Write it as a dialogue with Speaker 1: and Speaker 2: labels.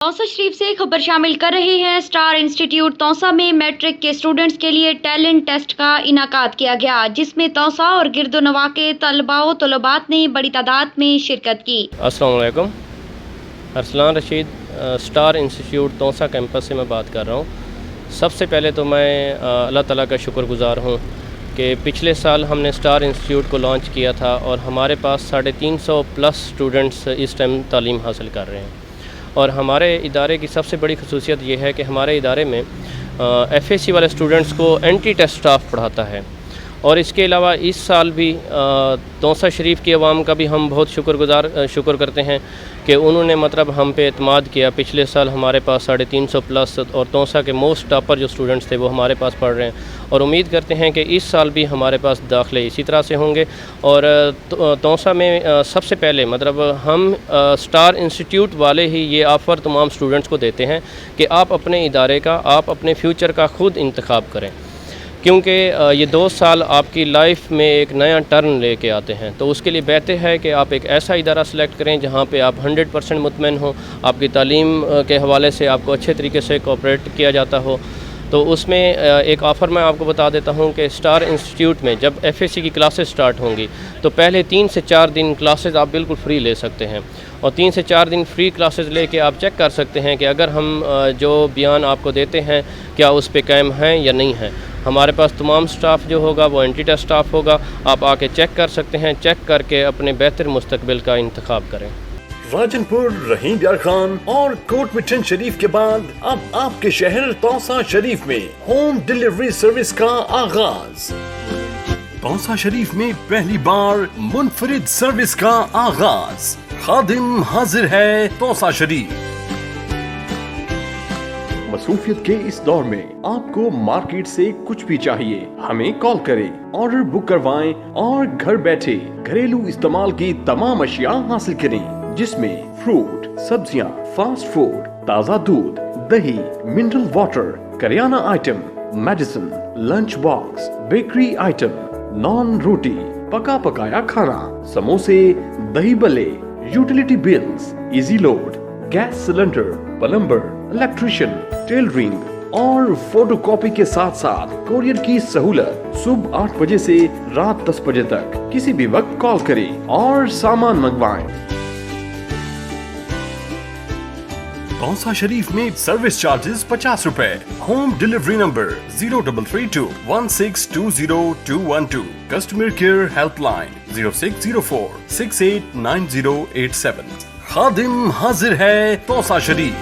Speaker 1: तौसा शरीफ से खबर शामिल कर रहे हैं। स्टार इंस्टीट्यूट तौसा में मैट्रिक के स्टूडेंट्स के लिए टैलेंट टेस्ट का इनाकाद किया गया, जिसमें तौसा और गिरदोनवा के तलबा व तलबात ने बड़ी तादाद में शिरकत की।
Speaker 2: अस्सलाम वालेकुम, Arsalan Rashid, star institute Taunsa campus से मैं बात कर रहा हूँ। सबसे पहले तो मैं अल्लाह ताला का शुक्रगुज़ार हूँ कि पिछले साल हमने स्टार इंस्टीट्यूट को लॉन्च किया था और हमारे पास 350 प्लस स्टूडेंट्स इस टाइम तालीम हासिल कर रहे हैं। और हमारे इदारे की सबसे बड़ी खसूसियत ये है कि हमारे इदारे में FAC वाले स्टूडेंट्स को एंटी टेस्ट स्टाफ पढ़ाता है। और इसके अलावा इस साल भी तौसा शरीफ की आवाम का भी हम बहुत शुक्र करते हैं कि उन्होंने मतलब हम पे एतमाद किया। पिछले साल हमारे पास 350 प्लस और तौसा के मोस्ट टॉपर जो स्टूडेंट्स थे वो हमारे पास पढ़ रहे हैं और उम्मीद करते हैं कि इस साल भी हमारे पास दाखिले इसी तरह से होंगे। और तौसा में सबसे पहले मतलब हम स्टार इंस्टीट्यूट वाले ही ये ऑफ़र तमाम स्टूडेंट्स को देते हैं कि आप अपने इदारे का, आप अपने फ्यूचर का ख़ुद इंतखाब करें, क्योंकि ये 2 साल आपकी लाइफ में एक नया टर्न लेके आते हैं। तो उसके लिए बेहतर है कि आप एक ऐसा इदारा सेलेक्ट करें जहाँ पे आप 100% मुतमईन हो, आपकी तालीम के हवाले से आपको अच्छे तरीके से कोऑपरेट किया जाता हो। तो उसमें एक ऑफ़र मैं आपको बता देता हूँ कि स्टार इंस्टीट्यूट में जब FAC की क्लासेस स्टार्ट होंगी तो पहले 3 से 4 दिन क्लासेस आप बिल्कुल फ्री ले सकते हैं। और 3 से 4 दिन फ्री क्लासेस लेके आप चेक कर सकते हैं कि अगर हम जो बयान आपको देते हैं क्या उस पे कायम हैं या नहीं हैं। हमारे पास तमाम स्टाफ जो होगा वो एंटी टेस्ट स्टाफ होगा, आप आके चेक कर सकते हैं। चेक करके अपने बेहतर मुस्तकबिल का इंतखाब करें।
Speaker 3: राजनपुर, रहीम यार खान और कोट मिठन शरीफ के बाद अब आपके शहर तौसा शरीफ में होम डिलीवरी सर्विस का आगाज। तौसा शरीफ में पहली बार मुनफरिद सर्विस का आगाज। खादिम हाजिर है तौसा शरीफ। मसरूफियत के इस दौर में आपको मार्केट से कुछ भी चाहिए, हमें कॉल करें, ऑर्डर बुक करवाएं और घर बैठे घरेलू इस्तेमाल की तमाम अशिया हासिल करें, जिसमें फ्रूट, सब्जियां, फास्ट फूड, ताज़ा दूध, दही, मिनरल वाटर, करियाना item, medicine, lunch box, bakery item, naan रोटी, पका पकाया खाना, समोसे, दही बल्ले, utility bills, easy load, gas cylinder, plumber, electrician, tailoring और फोटोकॉपी के साथ साथ कोरियर की सहूलत। सुबह 8 बजे से रात 10 बजे तक किसी भी वक्त कॉल करें और सामान मंगवाएं। तौसा शरीफ में सर्विस चार्जेस 50 रुपए। Home delivery number 0332 1620 customer care helpline 0604 689087। खादिम हाजिर है तौसा शरीफ।